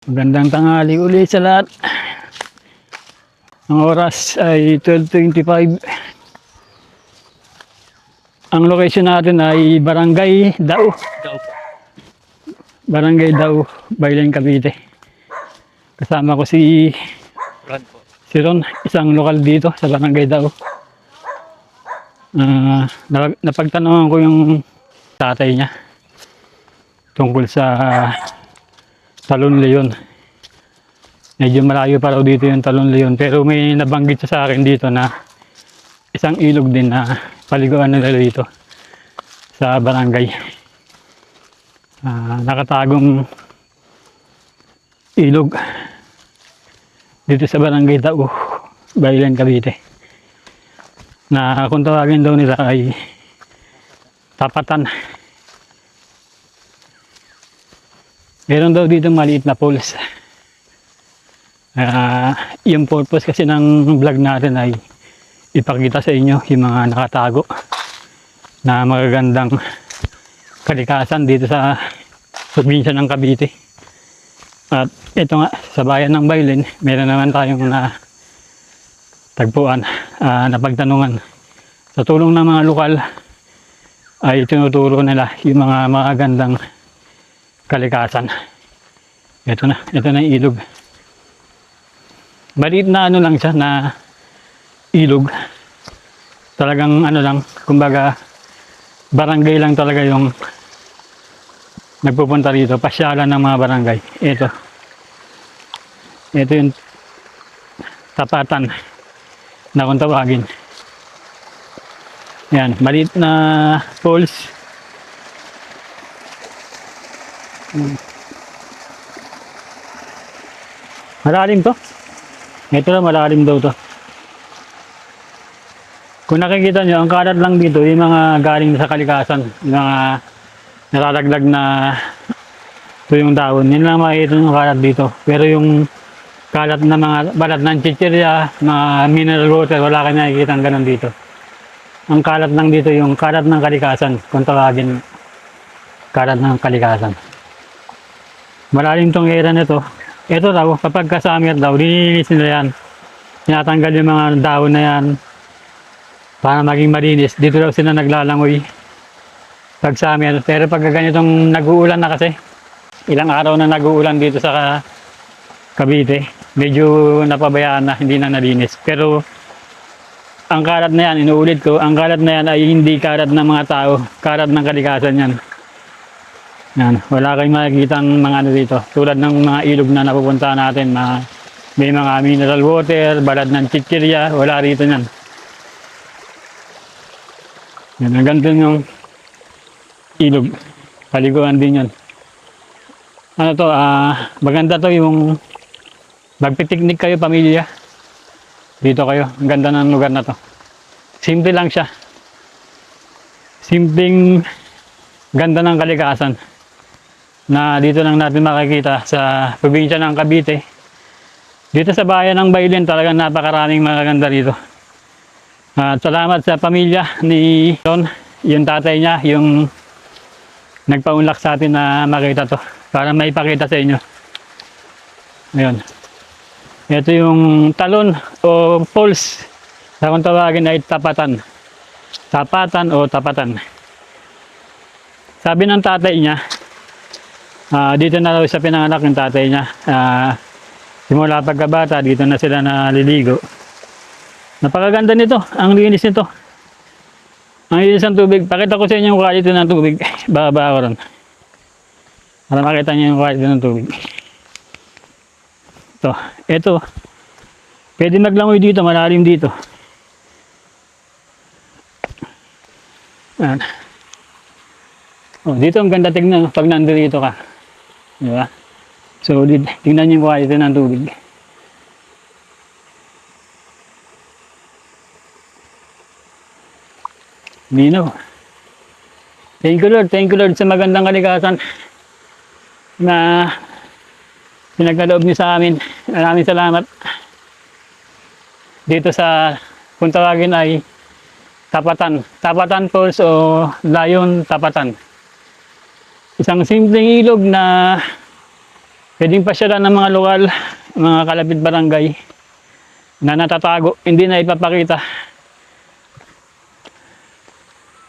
Magandang tanghali uli sa lahat. Ang oras ay 12:25. Ang location natin ay Barangay Dao. Barangay Dao, Baylen, Cavite. Kasama ko si Ron, isang lokal dito sa Barangay Dao. Napagtanungan ko yung tatay niya tungkol sa Talon Leon. Medyo malayo pa raw dito yung Talon Leon, pero may nabanggit sa akin dito na isang ilog din na paliguan nila dito sa barangay. Nakatagong ilog dito sa Barangay Dao, Baylen, Cavite, na kung tawagin daw nila ay Tapatan. Meron daw dito maliit na falls. Yung purpose kasi ng vlog natin ay ipakita sa inyo yung mga nakatago na magagandang kalikasan dito sa probinsya ng Cavite. At ito nga, sa bayan ng Baylen, meron naman tayong tagpuan, napagtanungan. Sa tulong ng mga lokal ay tinuturo nila yung mga magagandang kalikasan. Ito na yung ilog. Maliit na lang siya na ilog. Talagang lang, kumbaga barangay lang talaga yung nagpupunta rito, pasyalan ng mga barangay. Ito yung Tapatan na kung tawagin. Yan, maliit na falls. Malalim to. Ito na, malalim daw to. Kung nakikita nyo, ang kalat lang dito, yung mga galing sa kalikasan, yung mga nalalaglag na ito yung dahon. Yun lang makikita yung kalat dito. Pero yung kalat na mga balat ng chichirya, mga mineral water, wala kayo nakikita ang ganun dito. Ang kalat lang dito, yung kalat ng kalikasan, kung tawagin, kalat ng kalikasan. Malalim tong area nito. Ito daw, kapag ka-summer daw, linilinis nila yan. Tinatanggal yung mga dahon na yan para maging malinis. Dito daw sila naglalangoy pag summer. Pero pag ganitong nag-uulan na kasi, ilang araw na nag-uulan dito sa Cavite, medyo napabayaan na, hindi na nalinis. Pero ang kalat na yan, inuulit ko, ang kalat na yan ay hindi kalat ng mga tao, kalat ng kalikasan yan. Yan, wala kayong makikita ng mga dito. Tulad ng mga ilog na napupunta natin, may mga mineral water, balad ng chichirya, wala rito yan. Yan, ang ganito yung ilog. Paliguan din yan. Ano to, maganda to yung magpipiknik kayo, pamilya. Dito kayo, ang ganda ng lugar na to. Simple lang siya. Simpleng ganda ng kalikasan na dito lang natin makikita sa probinsya ng Cavite. Dito sa bayan ng Baylen, talagang napakaraming magaganda dito. At salamat sa pamilya ni Ron, yung tatay niya, yung nagpaunlak sa atin na makita to para maipakita sa inyo. Ayun. Ito yung Talon o falls. Sa kung tawagin ay Tapatan. Tapatan o Tapatan. Sabi ng tatay niya, dito na daw sa pinanganak ng tatay niya. Simula pagkabata, dito na sila naliligo. Napakaganda nito, ang linis nito. Ang linis ng tubig. Pakita ko sa inyo yung quality ng tubig. Baba ko ron. Para makita niyo yung quality ng tubig. Ito. Pwede maglangoy dito, malalim dito. Ayan. Dito ang ganda tignan pag nandito ka. Di ba? So, tingnan niyo yung quality ng tubig. Linaw. Thank you Lord sa magandang kalikasan na pinagkaloob niyo sa amin. Maraming salamat. Dito sa, kung tawagin ay Tapatan. Tapatan Falls o Layon Tapatan. Isang simpleng ilog na Pwedeng pasyalan ng mga lokal, mga kalapit barangay na natatago, hindi na ipapakita.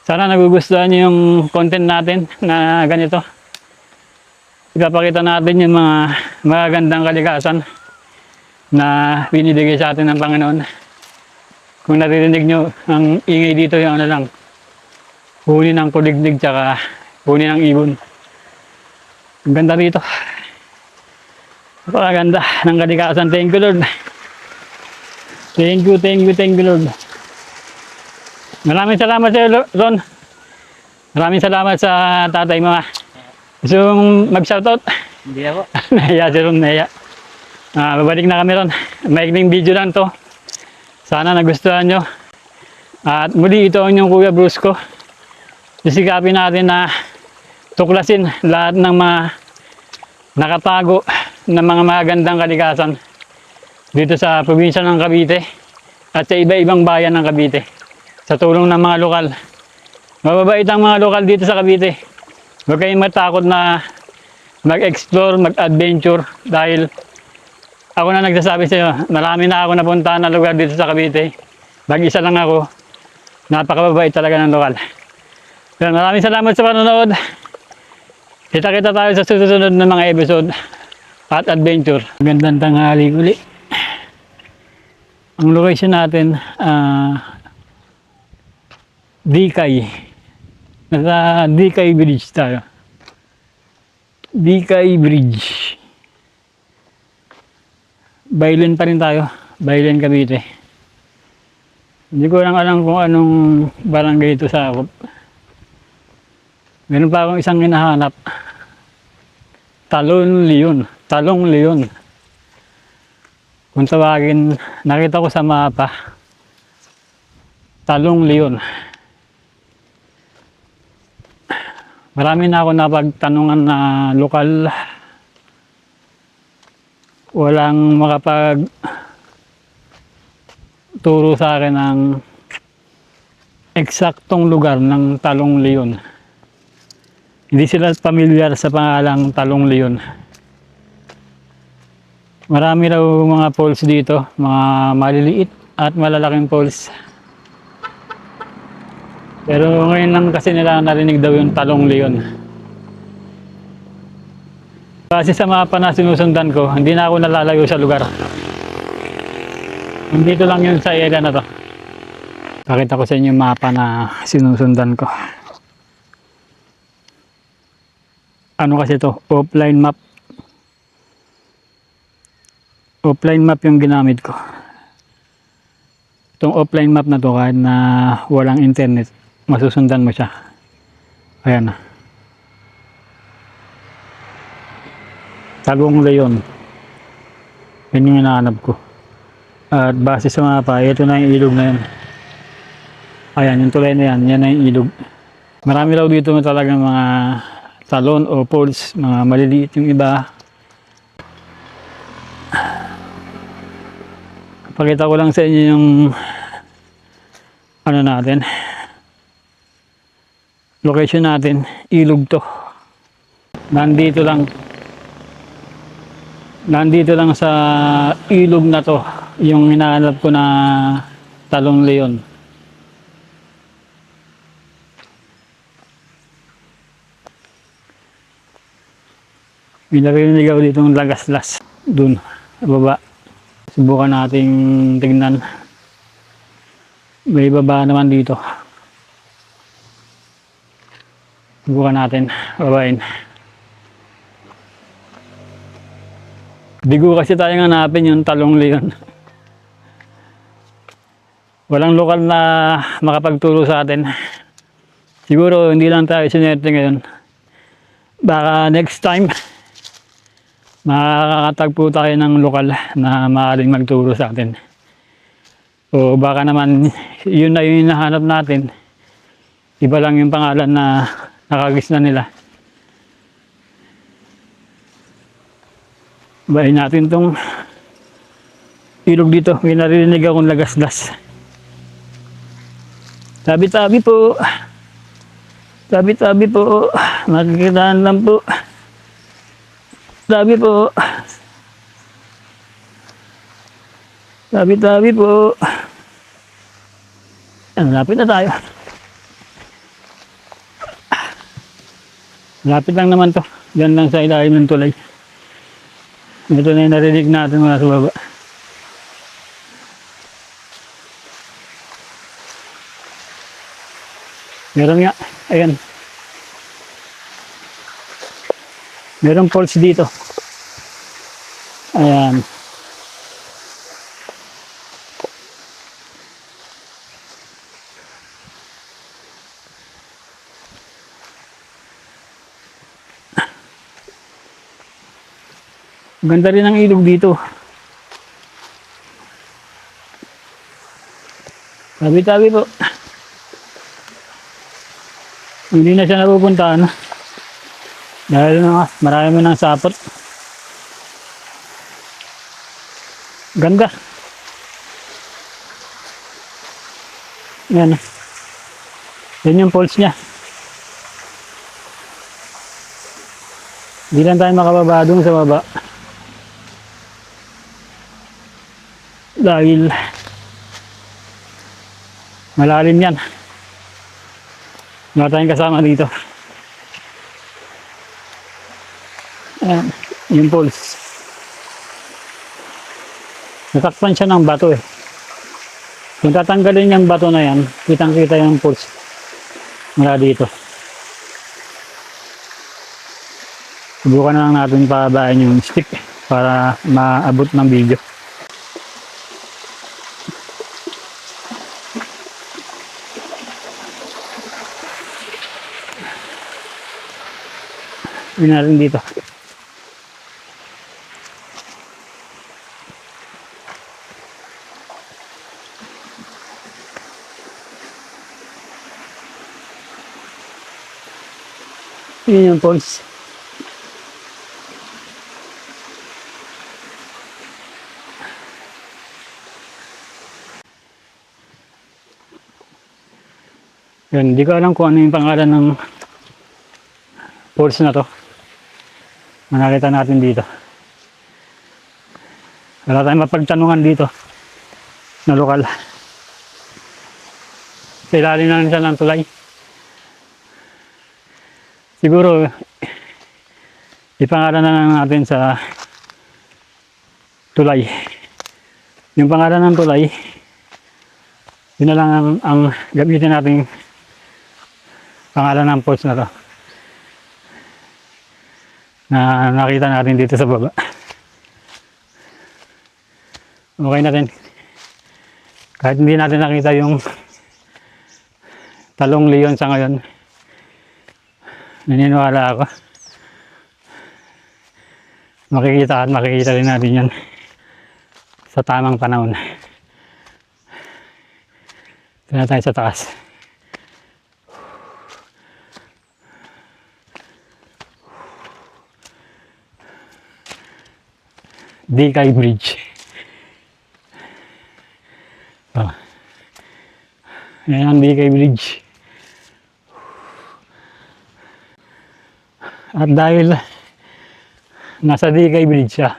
Sana nagugustuhan niyo yung content natin na ganito. Ipapakita natin yung mga magagandang kalikasan na binibigay sa atin ng Panginoon. Kung naririnig nyo, ang ingay dito yung ano lang, huni ng kuliglig tsaka huni ng ibon. Ang ganda rito. Napakaganda ng kalikasan. Thank you, Lord. Thank you, Lord. Maraming salamat sa iyo, Ron. Maraming salamat sa tatay mo. Gusto mong mag-shoutout? Hindi ako. Nahiya si Ron, nahiya. Babalik na kami, Ron. Maikling video lang to. Sana nagustuhan nyo. At muli, ito ang inyong Kuya Brusco. Sisikapin natin na tuklasin lahat ng mga nakatago ng mga magagandang kalikasan dito sa probinsya ng Cavite at sa iba-ibang bayan ng Cavite sa tulong ng mga lokal. Mababait ang mga lokal dito sa Cavite. Huwag kayong matakot na mag-explore, mag-adventure dahil ako na nagsasabi sa iyo, marami na ako napuntahan na lugar dito sa Cavite. Mag-isa lang ako. Napakababait talaga ng lokal. Maraming salamat sa panonood. Kita-kita tayo sa susunod na mga episode at adventure. Magandang tanghali uli. Ang location natin, Dikay. Nasa Dikay Bridge tayo. Dikay Bridge. Baylen pa rin tayo. Baylen, Cavite. Hindi ko lang alam kung anong barangay ito sa Akop. Meron pa akong isang hinahanap. Talong Leon. Talong Leon. Kung tawagin, nakita ko sa mapa. Talong Leon. Marami na ako napagtanungan na lokal. Walang makapag turo sa akin ng eksaktong lugar ng Talong Leon. Hindi sila pamilyar sa pangalang Talong Leon. Marami daw mga falls dito, mga maliliit at malalaking falls. Pero ngayon lang kasi nila narinig daw yung Talong Leon. Kasi sa mapa na sinusundan ko, hindi na ako nalalayo sa lugar. Dito lang yun sa area na to. Pakita ko sa inyo yung mapa na sinusundan ko. Ano kasi to? Offline map. Offline map yung ginamit ko. Itong offline map na to, kahit na walang internet, masusundan mo siya. Ayan na. Talong Leon. Yan yung hinahanap ko. At base sa mapa, ito na yung ilog na yan. Ayan, yung tulay na yan. Yan na yung ilog. Marami daw dito talagang mga talon o falls, mga maliliit yung iba. Pakita ko lang sa inyo yung ano natin, location natin, ilog to. Nandito lang sa ilog na to yung hinahanap ko na Talong Leon. May narinig ako dito ng lagaslas dun sa baba. Subukan nating tignan. May baba naman dito. Subukan natin babain. Bigo kasi tayong hanapin yung Talong Leon. Walang lokal na makapagturo sa atin. Siguro hindi lang tayo sinerte ngayon. Baka next time makakatagpo tayo ng lokal na maaaring magturo sa atin. O baka naman yun na yung hinahanap natin. Iba lang yung pangalan na nakagis na nila. Bayin natin tong ilog dito. May narinig akong lagaslas. Tabi-tabi po. Tabi-tabi po. Makikitaan lang po. Tabi po. Tabi po. Lapit na tayo. Lapit lang naman to. Diyan lang sa ilalim ng tulay. Ito na yung narinig natin mga sa baba. Meron nga. Ayan. Meron pulse dito. Ayan. Ganda rin ang ilog dito. Tabi-tabi po. Hindi na siya napupuntahan. Dahil marami ng sapot. Ganda. Yan. Yan yung pulse niya. Hindi lang tayo makababa doon sa baba. Dahil malalim yan. Wala tayong kasama dito. Ayan, yung pulse. Natakpan siya ng bato eh. Kung tatanggalin yung bato na yan, kitang-kita yung pulse mula dito. Subukan na lang natin pababain yung stick para maabot ng video. Yun na rin dito. Yun yung pulse. Yun, hindi ko alam kung ano yung pangalan ng pulse na to. Nakita natin dito. Wala tayong mapagtanungan dito na lokal. Sa ilalim na siya ng tulay. Siguro ipangalan na lang natin sa tulay. Yung pangalan ng tulay, yun na lang ang gamitin natin pangalan ng pulse na to. Na nakita natin dito sa baba. Okay na rin. Kahit hindi natin nakita yung talong leon sa ngayon, naniniwala ako. Makikita at makikita rin natin yan sa tamang panahon. Ito na tayo sa taas. Dikay Bridge. Oh. Yan ang Dikay Bridge. At dahil nasa Dikay Bridge siya,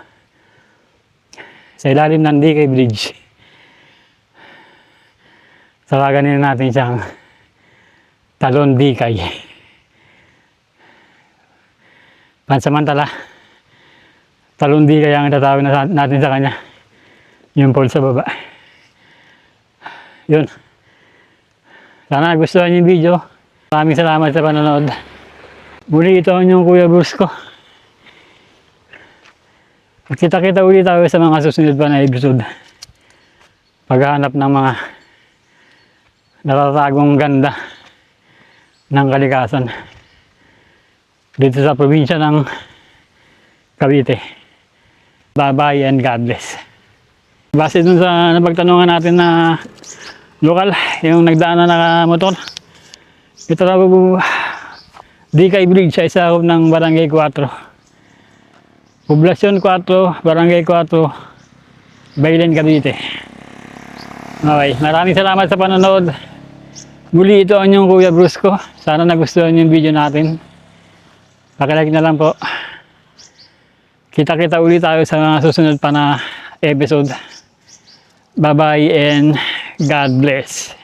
sa ilalim ng Dikay Bridge, tawaganin natin siyang Talon Dikay. Pansamantala, Talon Dikay ang tatawag natin sa kanya. Yung pulse sa baba. Yun. Sana gustuhan niyo yung video. Maraming salamat sa panonood. Muli ito ang inyong Kuya Bruce ko. At kita-kita ulit tayo sa mga susunod pa na episode. Paghahanap ng mga natatagong ganda ng kalikasan dito sa probinsya ng Cavite. Bye-bye and God bless. Base dun sa napagtanungan natin na lokal, yung nagdaan na motor, ito na Dikay Bridge sa isa ng Barangay 4. Poblasyon 4, Barangay 4, Baylen, Cavite. Okay, maraming salamat sa panonood. Muli ito ang inyong Kuya Bruce ko. Sana nagustuhan yung video natin. Pakilike na lang po. Kita-kita ulit tayo sa mga susunod pa na episode. Bye-bye and God bless.